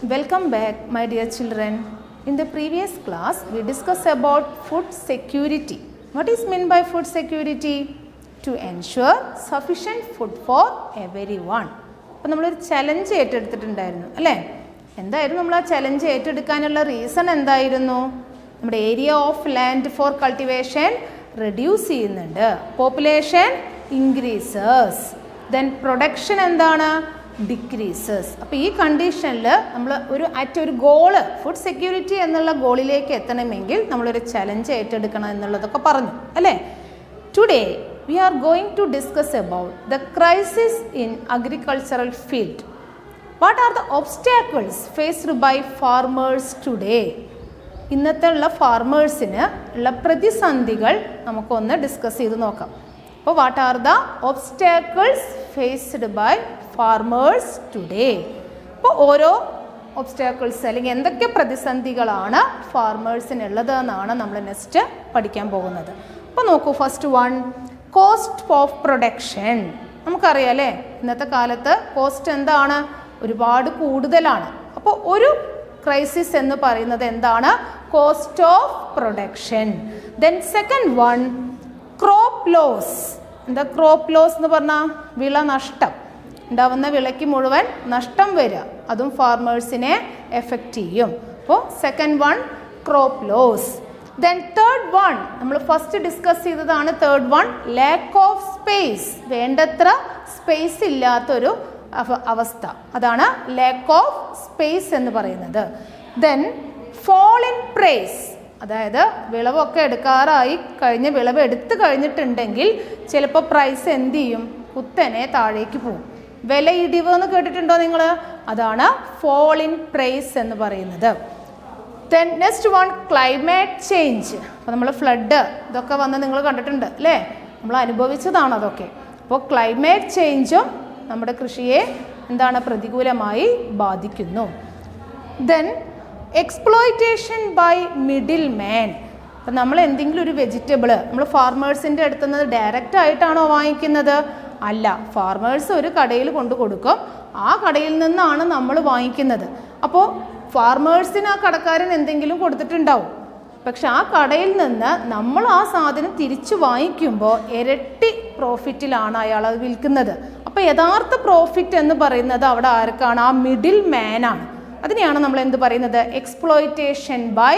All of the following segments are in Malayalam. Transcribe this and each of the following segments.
Welcome back, my dear children. In the previous class, we discussed about food security. What is meant by food security? To ensure sufficient food for everyone. അപ്പോൾ നമ്മളൊരു ചലഞ്ച് ഏറ്റെടുത്തിട്ടുണ്ടായിരുന്നു അല്ലേ? എന്തായിരുന്നു നമ്മൾ ആ ചലഞ്ച് ഏറ്റെടുക്കാനുള്ള റീസൺ എന്തായിരുന്നു? നമ്മുടെ area of land four cultivation reduce ചെയ്യുന്നുണ്ട്, പോപ്പുലേഷൻ ഇൻക്രീസസ്, ദെൻ പ്രൊഡക്ഷൻ എന്താണ്, ഡിക്രീസസ്. അപ്പോൾ ഈ കണ്ടീഷനിൽ നമ്മൾ ഒരു ഗോള്, ഫുഡ് സെക്യൂരിറ്റി എന്നുള്ള ഗോളിലേക്ക് എത്തണമെങ്കിൽ നമ്മളൊരു ചലഞ്ച് ഏറ്റെടുക്കണം എന്നുള്ളതൊക്കെ പറഞ്ഞു അല്ലേ? Today we are going to discuss about the crisis in agricultural field. What are the obstacles faced by farmers today? ഇന്നത്തെ ഉള്ള ഫാർമേഴ്സിന് ഉള്ള പ്രതിസന്ധികൾ നമുക്കൊന്ന് ഡിസ്കസ് ചെയ്ത് നോക്കാം. അപ്പോൾ what are the obstacles faced by farmers today? അപ്പോൾ ഓരോ ഒബ്സ്റ്റാക്കിൾസ് അല്ലെങ്കിൽ എന്തൊക്കെ പ്രതിസന്ധികളാണ് ഫാർമേഴ്സിനുള്ളത് എന്നാണ് നമ്മൾ നെക്സ്റ്റ് പഠിക്കാൻ പോകുന്നത്. അപ്പോൾ നോക്കൂ, first one, cost of production. നമുക്കറിയാം അല്ലേ, ഇന്നത്തെ കാലത്ത് കോസ്റ്റ് എന്താണ്, ഒരുപാട് കൂടുതലാണ്. അപ്പോൾ ഒരു ക്രൈസിസ് എന്ന് പറയുന്നത് എന്താണ്, cost of production. Then second one, crop loss. എന്താ ക്രോപ്പ് ലോസ് എന്ന് പറഞ്ഞാൽ? വിള നഷ്ടം, ഉണ്ടാവുന്ന വിളയ്ക്ക് മുഴുവൻ നഷ്ടം വരിക, അതും ഫാർമേഴ്സിനെ എഫക്റ്റ് ചെയ്യും. അപ്പോൾ second one, crop loss. Then third one, നമ്മൾ ഫസ്റ്റ് ഡിസ്കസ് ചെയ്തതാണ് third one, lack of space. വേണ്ടത്ര സ്പേസ് ഇല്ലാത്തൊരു അവസ്ഥ, അതാണ് ലാക്ക് ഓഫ് സ്പേസ് എന്ന് പറയുന്നത്. ദെൻ ഫോൾ ഇൻ പ്രൈസ്, അതായത് വിളവൊക്കെ എടുക്കാറായി കഴിഞ്ഞ വിളവ് എടുത്തു കഴിഞ്ഞിട്ടുണ്ടെങ്കിൽ ചിലപ്പോൾ പ്രൈസ് എന്ത് ചെയ്യും, കുത്തനെ താഴേക്ക് പോകും. വിലയിടിവ് എന്ന് കേട്ടിട്ടുണ്ടോ നിങ്ങൾ? അതാണ് ഫോൾ ഇൻ പ്രൈസ് എന്ന് പറയുന്നത്. Then next one, climate change. അപ്പോൾ നമ്മൾ ഫ്ലഡ് ഇതൊക്കെ വന്ന് നിങ്ങൾ കണ്ടിട്ടുണ്ട് അല്ലേ, നമ്മൾ അനുഭവിച്ചതാണ് അതൊക്കെ. അപ്പോൾ ക്ലൈമറ്റ് ചേഞ്ചും നമ്മുടെ കൃഷിയെ എന്താണ്, പ്രതികൂലമായി ബാധിക്കുന്നു. Then exploitation by middle man. അപ്പം നമ്മൾ എന്തെങ്കിലും ഒരു വെജിറ്റബിൾ നമ്മൾ ഫാർമേഴ്സിൻ്റെ അടുത്ത് നിന്ന് ഡയറക്റ്റ് ആയിട്ടാണോ വാങ്ങിക്കുന്നത്? അല്ല, ഫാർമേഴ്സ് ഒരു കടയിൽ കൊണ്ടു കൊടുക്കും, ആ കടയിൽ നിന്നാണ് നമ്മൾ വാങ്ങിക്കുന്നത്. അപ്പോൾ ഫാർമേഴ്സിന് ആ കടക്കാരൻ എന്തെങ്കിലും കൊടുത്തിട്ടുണ്ടാവും, പക്ഷെ ആ കടയിൽ നിന്ന് നമ്മൾ ആ സാധനം തിരിച്ചു വാങ്ങിക്കുമ്പോൾ ഇരട്ടി പ്രോഫിറ്റിലാണ് അയാൾ അത് വിൽക്കുന്നത്. അപ്പോൾ യഥാർത്ഥ പ്രോഫിറ്റ് എന്ന് പറയുന്നത് അവിടെ ആർക്കാണ്? ആ മിഡിൽ മാനാണ്. അതിനെയാണ് നമ്മൾ എന്ത് പറയുന്നത്, എക്സ്പ്ലോയിറ്റേഷൻ ബൈ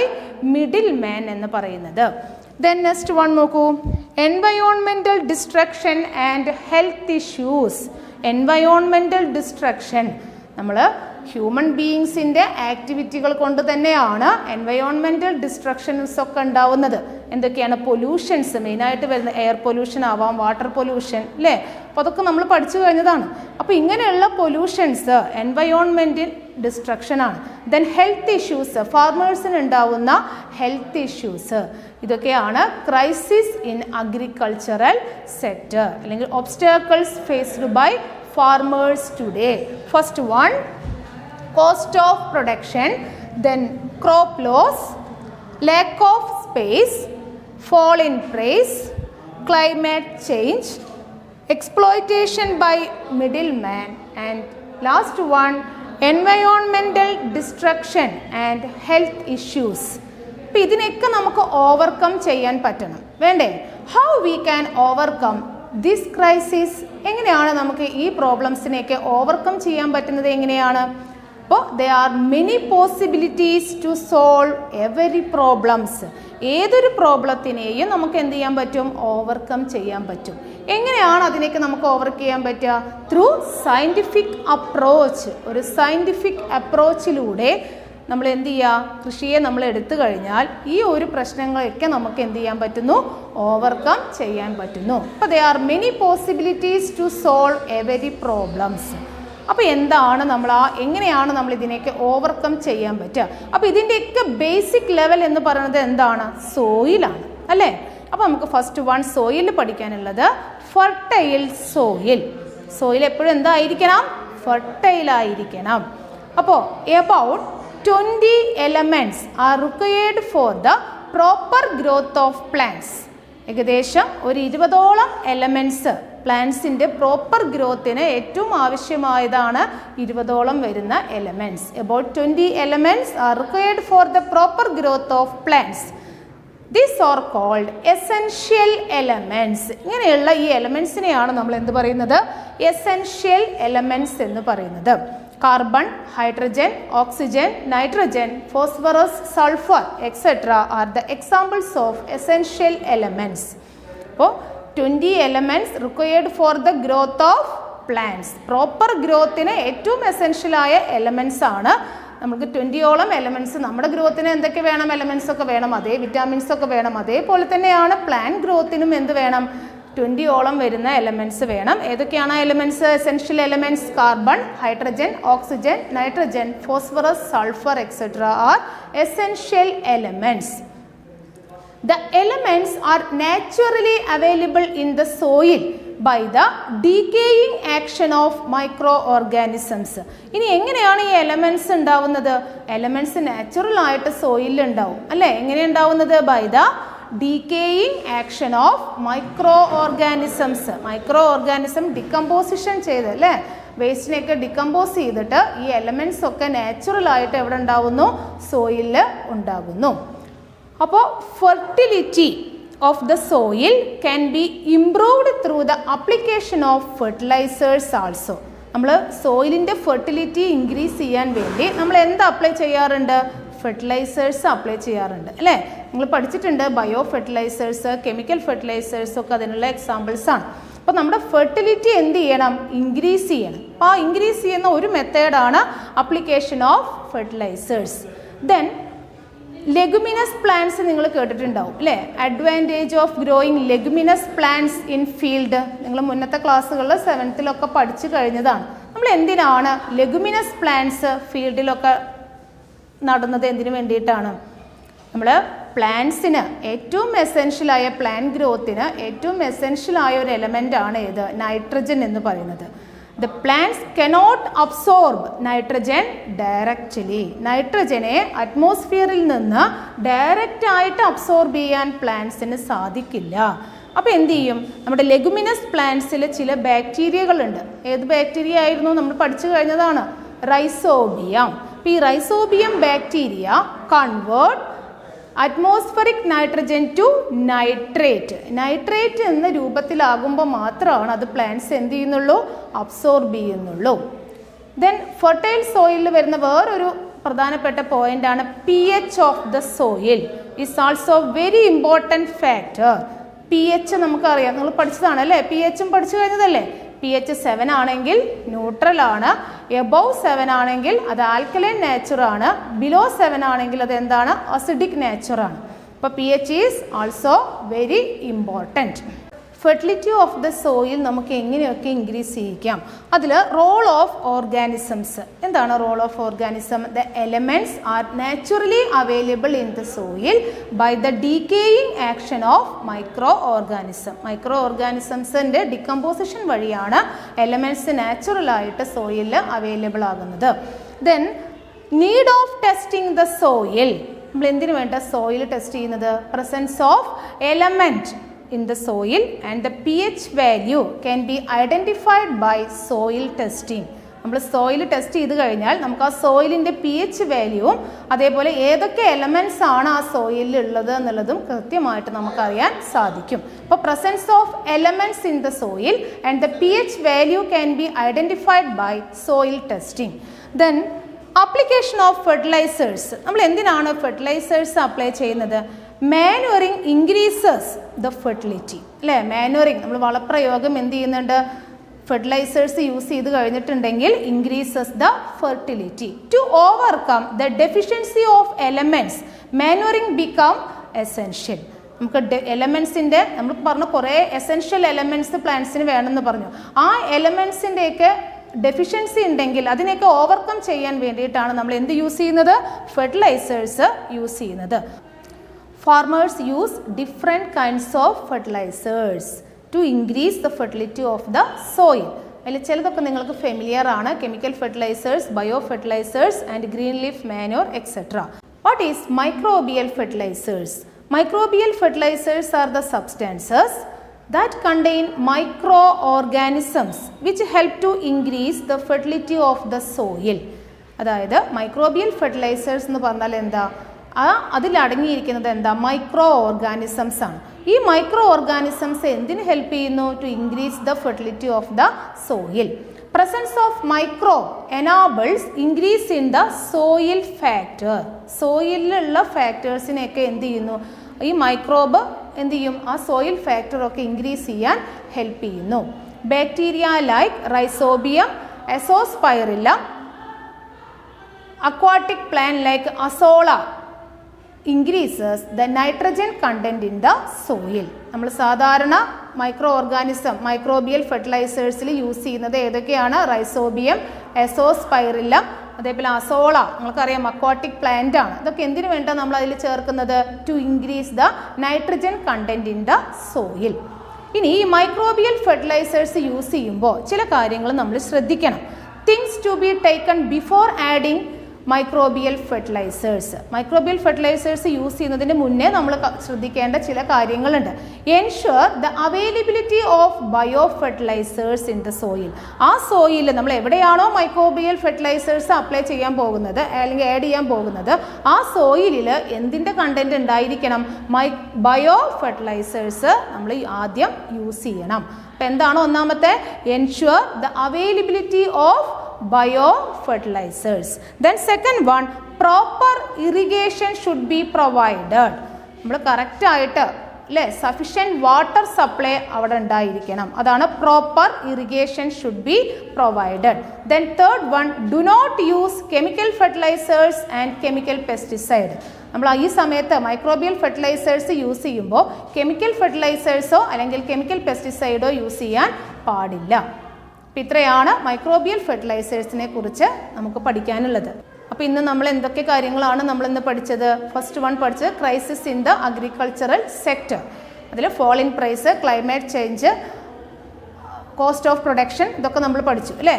മിഡിൽ മാൻ എന്ന് പറയുന്നത്. ദെൻ നെക്സ്റ്റ് വൺ നോക്കൂ, environmental destruction and health issues. Environmental destruction, നമ്മൾ ഹ്യൂമൻ ബീയിങ്സിൻ്റെ ആക്ടിവിറ്റികൾ കൊണ്ട് തന്നെയാണ് എൻവയോൺമെൻറ്റൽ ഡിസ്ട്രക്ഷൻസ് ഒക്കെ ഉണ്ടാവുന്നത്. എന്തൊക്കെയാണ്? പൊല്യൂഷൻസ്, മെയിനായിട്ട് വരുന്ന എയർ പൊല്യൂഷൻ ആവാം, വാട്ടർ പൊല്യൂഷൻ അല്ലേ, അപ്പോൾ അതൊക്കെ നമ്മൾ പഠിച്ചു കഴിഞ്ഞതാണ്. അപ്പോൾ ഇങ്ങനെയുള്ള പൊല്യൂഷൻസ് എൻവയോൺമെൻറ്റൽ ഡിസ്ട്രക്ഷനാണ്. ദെൻ ഹെൽത്ത് ഇഷ്യൂസ്, ഫാർമേഴ്സിന് ഉണ്ടാവുന്ന ഹെൽത്ത് ഇഷ്യൂസ്, ഇതൊക്കെയാണ് ക്രൈസിസ് ഇൻ അഗ്രികൾച്ചറൽ സെക്ടർ അല്ലെങ്കിൽ obstacles faced by farmers today. First one, cost of production, then crop loss, lack of space, fall in price, climate change, exploitation by middleman, and last one, environmental destruction and health issues. അപ്പോൾ ഇതിനൊക്കെ നമുക്ക് ഓവർകം ചെയ്യാൻ പറ്റണം, വേണ്ടേ? How we can overcome this crisis? എങ്ങനെയാണ് നമുക്ക് ഈ പ്രോബ്ലംസിനെയൊക്കെ ഓവർകം ചെയ്യാൻ പറ്റുന്നത്? എങ്ങനെയാണ്? അപ്പോൾ they are many possibilities to solve every problems. ഏതൊരു പ്രോബ്ലത്തിനെയും നമുക്ക് എന്ത് ചെയ്യാൻ പറ്റും? ഓവർകം ചെയ്യാൻ പറ്റും. എങ്ങനെയാണ് അതിനെയൊക്കെ നമുക്ക് ഓവർകം ചെയ്യാൻ പറ്റുക? Through scientific approach. ഒരു സയൻറ്റിഫിക് അപ്രോച്ചിലൂടെ നമ്മൾ എന്ത് ചെയ്യുക, കൃഷിയെ നമ്മൾ എടുത്തു കഴിഞ്ഞാൽ ഈ ഒരു പ്രശ്നങ്ങളൊക്കെ നമുക്ക് എന്ത് ചെയ്യാൻ പറ്റുന്നു? ഓവർകം ചെയ്യാൻ പറ്റുന്നു. അപ്പോൾ they are many possibilities to solve every problems. അപ്പോൾ എന്താണ് നമ്മൾ എങ്ങനെയാണ് നമ്മൾ ഇതിനെയൊക്കെ ഓവർകം ചെയ്യാൻ പറ്റുക? അപ്പോൾ ഇതിൻ്റെയൊക്കെ ബേസിക് ലെവൽ എന്ന് പറയുന്നത് എന്താണ്? സോയിലാണ് അല്ലേ? അപ്പോൾ നമുക്ക് ഫസ്റ്റ് വൺ സോയിൽ പഠിക്കാനുള്ളത് ഫെർട്ടൈൽ സോയിൽ. സോയിൽ എപ്പോഴും എന്തായിരിക്കണം? ഫെർട്ടൈലായിരിക്കണം. അപ്പോൾ about 20 elements are required for the proper growth of plants. ഏകദേശം ഒരു 20ഓളം എലമെൻറ്റ്സ് പ്ലാന്റ്സിൻ്റെ പ്രോപ്പർ ഗ്രോത്തിന് ഏറ്റവും ആവശ്യമായതാണ് 20ഓളം വരുന്ന elements. About 20 elements are required for the proper growth of plants. These are called essential elements. ഇങ്ങനെയുള്ള ഈ എലമെൻസിനെയാണ് നമ്മൾ എന്ത് പറയുന്നത്? എസെൻഷ്യൽ എലമെൻറ്റ്സ് എന്ന് പറയുന്നത്. Carbon, hydrogen, oxygen, nitrogen, phosphorus, sulphur etcetera are the examples of essential elements. അപ്പോൾ 20 elements required for the growth of plants. Proper ഗ്രോത്തിന് ഏറ്റവും എസെൻഷ്യലായ എലമെൻറ്റ്സ് ആണ്. നമുക്ക് 20ഓളം എലമെൻറ്റ്സ് നമ്മുടെ ഗ്രോത്തിന് എന്തൊക്കെ വേണം? എലമെൻറ്റ്സ് ഒക്കെ വേണം, അതേ വിറ്റാമിൻസ് ഒക്കെ വേണം. അതേപോലെ തന്നെയാണ് പ്ലാന്റ് ഗ്രോത്തിനും എന്ത് വേണം? 20ഓളം വരുന്ന എലമെൻറ്റ്സ് വേണം. ഏതൊക്കെയാണ് elements? Essential elements carbon, hydrogen, oxygen, nitrogen, phosphorus, sulphur etcetera are essential elements. The elements are naturally available in the soil by the decaying action of microorganisms. ഇനി എങ്ങനെയാണ് ഈ എലമെൻറ്റ്സ് ഉണ്ടാവുന്നത്? എലമെൻറ്റ്സ് നാച്ചുറൽ ആയിട്ട് സോയിലിൽ ഉണ്ടാവും അല്ലേ? എങ്ങനെ ഉണ്ടാവുന്നത്? By the decaying action of micro organisms. Micro organism decomposition ചെയ്ത് അല്ലേ, വേസ്റ്റിനെയൊക്കെ ഡിക്കമ്പോസ് ചെയ്തിട്ട് ഈ എലമെൻറ്റ്സ് ഒക്കെ നാച്ചുറൽ ആയിട്ട് എവിടെ ഉണ്ടാവുന്നു? സോയിലിൽ ഉണ്ടാകുന്നു. അപ്പോൾ fertility of the soil can be improved through the application of fertilizers also. നമ്മൾ സോയിലിൻ്റെ ഫെർട്ടിലിറ്റി ഇൻക്രീസ് ചെയ്യാൻ വേണ്ടി നമ്മൾ എന്ത് അപ്ലൈ ചെയ്യാറുണ്ട്? ഫെർട്ടിലൈസേഴ്സ് അപ്ലൈ ചെയ്യാറുണ്ട് അല്ലേ? നിങ്ങൾ പഠിച്ചിട്ടുണ്ട് ബയോ ഫെർട്ടിലൈസേഴ്സ്, കെമിക്കൽ ഫെർട്ടിലൈസേഴ്സ് ഒക്കെ അതിനുള്ള എക്സാമ്പിൾസ് ആണ്. അപ്പോൾ നമ്മുടെ ഫെർട്ടിലിറ്റി എന്ത് ചെയ്യണം? ഇൻക്രീസ് ചെയ്യണം. അപ്പോൾ ആ ഇൻക്രീസ് ചെയ്യുന്ന ഒരു മെത്തേഡാണ് application of fertilizers. Then leguminous plants നിങ്ങൾ കേട്ടിട്ടുണ്ടാവും അല്ലേ? Advantage of growing leguminous plants in field. നിങ്ങൾ മുന്നത്തെ ക്ലാസ്സുകളിൽ 7th പഠിച്ചു കഴിഞ്ഞതാണ്. നമ്മൾ എന്തിനാണ് ലെഗുമിനസ് പ്ലാന്റ്സ് ഫീൽഡിലൊക്കെ നടുന്നത്? എന്തിനു വേണ്ടിയിട്ടാണ്? നമ്മൾ പ്ലാന്റ്സിന് ഏറ്റവും എസെൻഷ്യലായ പ്ലാന്റ് ഗ്രോത്തിന് ഏറ്റവും എസെൻഷ്യലായ ഒരു എലമെൻ്റ് ആണ് ഏത്? നൈട്രജൻ എന്ന് പറയുന്നത്. The plants cannot absorb nitrogen directly. നൈട്രജനെ അറ്റ്മോസ്ഫിയറിൽ നിന്ന് ഡയറക്റ്റ് ആയിട്ട് അബ്സോർബ് ചെയ്യാൻ പ്ലാന്റ്സിന് സാധിക്കില്ല. അപ്പോൾ എന്ത് ചെയ്യും? നമ്മുടെ ലെഗുമിനസ് പ്ലാന്റ്സിൽ ചില ബാക്ടീരിയകളുണ്ട്. ഏത് ബാക്ടീരിയ ആയിരുന്നു? നമ്മൾ പഠിച്ചു കഴിഞ്ഞതാണ് റൈസോബിയം. അപ്പോൾ ഈ rhizobium bacteria convert atmospheric nitrogen to nitrate. Nitrate എന്ന രൂപത്തിലാകുമ്പോൾ മാത്രമാണ് അത് പ്ലാന്റ്സ് എന്ത് ചെയ്യുന്നുള്ളൂ? അബ്സോർബ് ചെയ്യുന്നുള്ളൂ. ദെൻ ഫെർട്ടൈൽ സോയിലിൽ വരുന്ന വേറൊരു പ്രധാനപ്പെട്ട പോയിന്റാണ് pH of the soil is also very important factor. pH നമുക്കറിയാം, നിങ്ങൾ പഠിച്ചതാണ് അല്ലേ? pHും പഠിച്ചു കഴിഞ്ഞതല്ലേ? pH 7 ആണെങ്കിൽ ന്യൂട്രൽ ആണ്, എബവ് 7 ആണെങ്കിൽ അത് ആൽക്കലൈൻ നേച്ചറാണ്, ബിലോ 7 ആണെങ്കിൽ അത് എന്താണ്? അസിഡിക് നേച്ചറാണ്. അപ്പോൾ pH is also very important. Fertility of the soil നമുക്ക് എങ്ങനെയൊക്കെ ഇൻക്രീസ് ചെയ്യിക്കാം? അതിൽ റോൾ ഓഫ് ഓർഗാനിസംസ്. എന്താണ് role of organism? The elements are naturally available in the soil by the decaying action of micro organism. Micro ഓർഗാനിസംസിൻ്റെ ഡിക്കമ്പോസിഷൻ വഴിയാണ് എലമെൻറ്റ്സ് നാച്ചുറലായിട്ട് സോയിലിൽ അവൈലബിൾ ആകുന്നത്. Then need of testing the soil. നമ്മൾ എന്തിനു വേണ്ട സോയിൽ ടെസ്റ്റ് ചെയ്യുന്നത്? Presence of element in the soil and the pH value can be identified by soil testing. നമ്മൾ സോയിൽ ടെസ്റ്റ് ചെയ്ത് കഴിഞ്ഞാൽ നമുക്ക് ആ സോയിലിൻ്റെ pH വാല്യൂവും അതേപോലെ ഏതൊക്കെ എലമെൻറ്റ്സ് ആണ് ആ സോയിലിൽ ഉള്ളത് എന്നുള്ളതും കൃത്യമായിട്ട് നമുക്കറിയാൻ സാധിക്കും. അപ്പോൾ presence of elements in the soil and the pH value can be identified by soil testing. Then application of fertilizers. നമ്മൾ എന്തിനാണ് ഫെർട്ടിലൈസേഴ്സ് അപ്ലൈ ചെയ്യുന്നത്? മാനുവറിങ് ഇൻക്രീസസ് ദ ഫെർട്ടിലിറ്റി അല്ലേ? മാനുവറിങ് നമ്മൾ വളപ്രയോഗം എന്ത് ചെയ്യുന്നുണ്ട്? ഫെർട്ടിലൈസേഴ്സ് യൂസ് ചെയ്ത് കഴിഞ്ഞിട്ടുണ്ടെങ്കിൽ increases the fertility. To overcome the deficiency of elements manuring become essential. നമുക്ക് എലമെൻറ്റ്സിൻ്റെ നമ്മൾ പറഞ്ഞ കുറേ എസെൻഷ്യൽ എലമെൻറ്റ്സ് പ്ലാന്റ്സിന് വേണമെന്ന് പറഞ്ഞു. ആ എലമെൻറ്റ്സിൻ്റെയൊക്കെ ഡെഫിഷ്യൻസി ഉണ്ടെങ്കിൽ അതിനെയൊക്കെ ഓവർകം ചെയ്യാൻ വേണ്ടിയിട്ടാണ് നമ്മൾ എന്ത് യൂസ് ചെയ്യുന്നത്? ഫെർട്ടിലൈസേഴ്സ് യൂസ് ചെയ്യുന്നത്. Farmers use different kinds of fertilizers to increase the fertility of the soil. അതിൽ ചിലതൊക്കെ നിങ്ങൾക്ക് ഫെമിലിയർ ആണ്. Chemical fertilizers, bio fertilizers and green leaf manure etcetera. What is microbial fertilizers? Microbial fertilizers are the substances that contain microorganisms which help to increase the fertility of the soil. അതായത് മൈക്രോബിയൽ ഫെർട്ടിലൈസേഴ്സ് എന്ന് പറഞ്ഞാൽ എന്താ, അതിലടങ്ങിയിരിക്കുന്നത് എന്താ, മൈക്രോ ഓർഗാനിസംസ് ആണ്. ഈ മൈക്രോ ഓർഗാനിസംസ് എന്തിന് ഹെൽപ്പ് ചെയ്യുന്നു? To increase the fertility of the soil. Presence of microbe enables increase in the soil factor. സോയിലുള്ള ഫാക്ടേഴ്സിനെയൊക്കെ എന്ത് ചെയ്യുന്നു, ഈ മൈക്രോബ് എന്ത് ചെയ്യും, ആ സോയിൽ ഫാക്ടറൊക്കെ ഇൻക്രീസ് ചെയ്യാൻ ഹെൽപ്പ് ചെയ്യുന്നു. Bacteria like rhizobium, azospirillum, aquatic plant like Azolla increases the nitrogen content in the soil. നമ്മൾ സാധാരണ മൈക്രോ ഓർഗാനിസം മൈക്രോബിയൽ ഫെർട്ടിലൈസേഴ്സിൽ യൂസ് ചെയ്യുന്നത് ഏതൊക്കെയാണ്? റൈസോബിയം, എസോസ്പൈറില്ലം, അതേപോലെ അസോള, നമുക്കറിയാം അക്വാട്ടിക് പ്ലാന്റ് ആണ്. ഇതൊക്കെ എന്തിനു വേണ്ടിയാണ് നമ്മൾ അതിൽ ചേർക്കുന്നത്? To increase the nitrogen content in the soil. ഇനി ഈ മൈക്രോബിയൽ ഫെർട്ടിലൈസേഴ്സ് യൂസ് ചെയ്യുമ്പോൾ ചില കാര്യങ്ങൾ നമ്മൾ ശ്രദ്ധിക്കണം. Things to be taken before adding microbial fertilizers. Microbial fertilizers use ചെയ്യുന്നതിന് മുന്നേ നമ്മൾ ശ്രദ്ധിക്കേണ്ട ചില കാര്യങ്ങളുണ്ട്. Ensure the availability of bio fertilizers in the soil. ആ സോയിൽ നമ്മൾ എവിടെയാണോ മൈക്രോബിയൽ ഫെർട്ടിലൈസേഴ്സ് അപ്ലൈ ചെയ്യാൻ പോകുന്നത് അല്ലെങ്കിൽ ആഡ് ചെയ്യാൻ പോകുന്നത്, ആ സോയിലിൽ എന്തിൻ്റെ കണ്ടന്റ് ഉണ്ടായിരിക്കണം? ബയോ ഫെർട്ടിലൈസേഴ്സ് നമ്മൾ ആദ്യം യൂസ് ചെയ്യണം. അപ്പം എന്താണ് ഒന്നാമത്തെ? Ensure the availability of bio fertilizers. Then second one, proper irrigation should be provided. നമ്മൾ കറക്റ്റ് ആയിട്ട് അല്ലേ സഫിഷ്യൻറ്റ് വാട്ടർ സപ്ലൈ അവിടെ ഉണ്ടായിരിക്കണം. അതാണ് proper irrigation should be provided. Then third one, do not use chemical fertilizers and chemical pesticide. നമ്മൾ ഈ സമയത്ത് മൈക്രോബിയൽ ഫെർട്ടിലൈസേഴ്സ് യൂസ് ചെയ്യുമ്പോൾ കെമിക്കൽ ഫെർട്ടിലൈസേഴ്സോ അല്ലെങ്കിൽ കെമിക്കൽ പെസ്റ്റിസൈഡോ യൂസ് ചെയ്യാൻ പാടില്ല. അപ്പം ഇത്രയാണ് മൈക്രോബിയൽ ഫെർട്ടിലൈസേഴ്സിനെ കുറിച്ച് നമുക്ക് പഠിക്കാനുള്ളത്. അപ്പോൾ ഇന്ന് നമ്മൾ എന്തൊക്കെ കാര്യങ്ങളാണ് നമ്മളിന്ന് പഠിച്ചത്? ഫസ്റ്റ് വൺ പഠിച്ചത് crisis in the agricultural sector. അതിൽ fall in price, climate change, cost of production, ഇതൊക്കെ നമ്മൾ പഠിച്ചു അല്ലേ.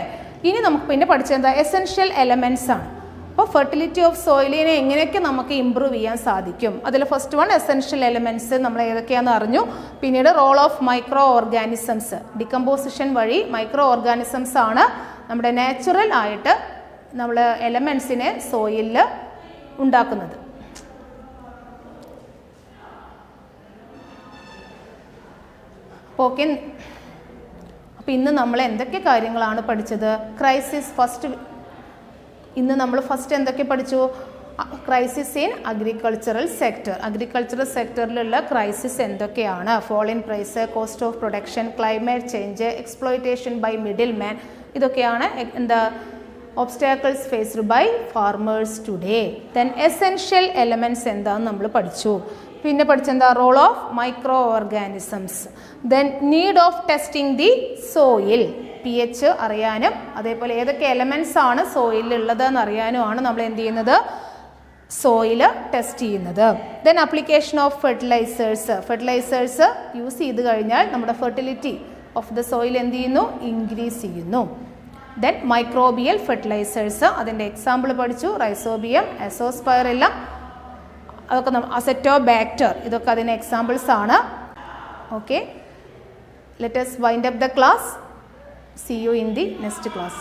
ഇനി നമുക്ക് പിന്നെ പഠിച്ചത് എന്താ? എസെൻഷ്യൽ എലമെൻറ്റ്സ് ആണ്. അപ്പോൾ ഫെർട്ടിലിറ്റി ഓഫ് സോയിലിനെ എങ്ങനെയൊക്കെ നമുക്ക് ഇമ്പ്രൂവ് ചെയ്യാൻ സാധിക്കും. അതിൽ ഫസ്റ്റ് വൺ എസെൻഷ്യൽ എലമെൻറ്റ്സ് നമ്മൾ ഏതൊക്കെയാണെന്ന് അറിഞ്ഞു. പിന്നീട് role of micro organisms, decomposition വഴി മൈക്രോ ഓർഗാനിസംസ് ആണ് നമ്മുടെ നാച്ചുറൽ ആയിട്ട് നമ്മൾ എലമെൻറ്റ്സിനെ സോയിലിൽ ഉണ്ടാക്കുന്നത്. ഓക്കെ, അപ്പോൾ ഇന്ന് നമ്മൾ എന്തൊക്കെ കാര്യങ്ങളാണ് പഠിച്ചത്? Crisis first. ഇന്ന് നമ്മൾ ഫസ്റ്റ് എന്തൊക്കെ പഠിച്ചു? Crisis in agricultural sector. Agricultural സെക്ടറിലുള്ള ക്രൈസിസ് എന്തൊക്കെയാണ്? Fall in price, cost of production, climate change, exploitation by middle man, ഇതൊക്കെയാണ് എന്താ obstacles faced by farmers today. Then essential elements എന്താണെന്ന് നമ്മൾ പഠിച്ചു. പിന്നെ പഠിച്ചെന്താ? Role of micro organisms. Then need of testing the soil, pH അറിയാനും അതേപോലെ ഏതൊക്കെ എലമെൻറ്റ്സ് ആണ് സോയിലുള്ളത് എന്ന് അറിയാനുമാണ് നമ്മൾ എന്ത് ചെയ്യുന്നത്? സോയിൽ ടെസ്റ്റ് ചെയ്യുന്നത്. Then application of fertilizers. Fertilizers use ചെയ്ത് കഴിഞ്ഞാൽ നമ്മുടെ ഫെർട്ടിലിറ്റി ഓഫ് ദ സോയിൽ എന്ത് ചെയ്യുന്നു? ഇൻക്രീസ് ചെയ്യുന്നു. ദെൻ മൈക്രോബിയൽ ഫെർട്ടിലൈസേഴ്സ്, അതിൻ്റെ എക്സാമ്പിൾ പഠിച്ചു. റൈസോബിയം, എസോസ്പൈറില്ലം, അതൊക്കെ അസെറ്റോബാക്ടർ, ഇതൊക്കെ അതിന് എക്സാമ്പിൾസ് ആണ്. Okay, let us wind up the class. See you in the next class.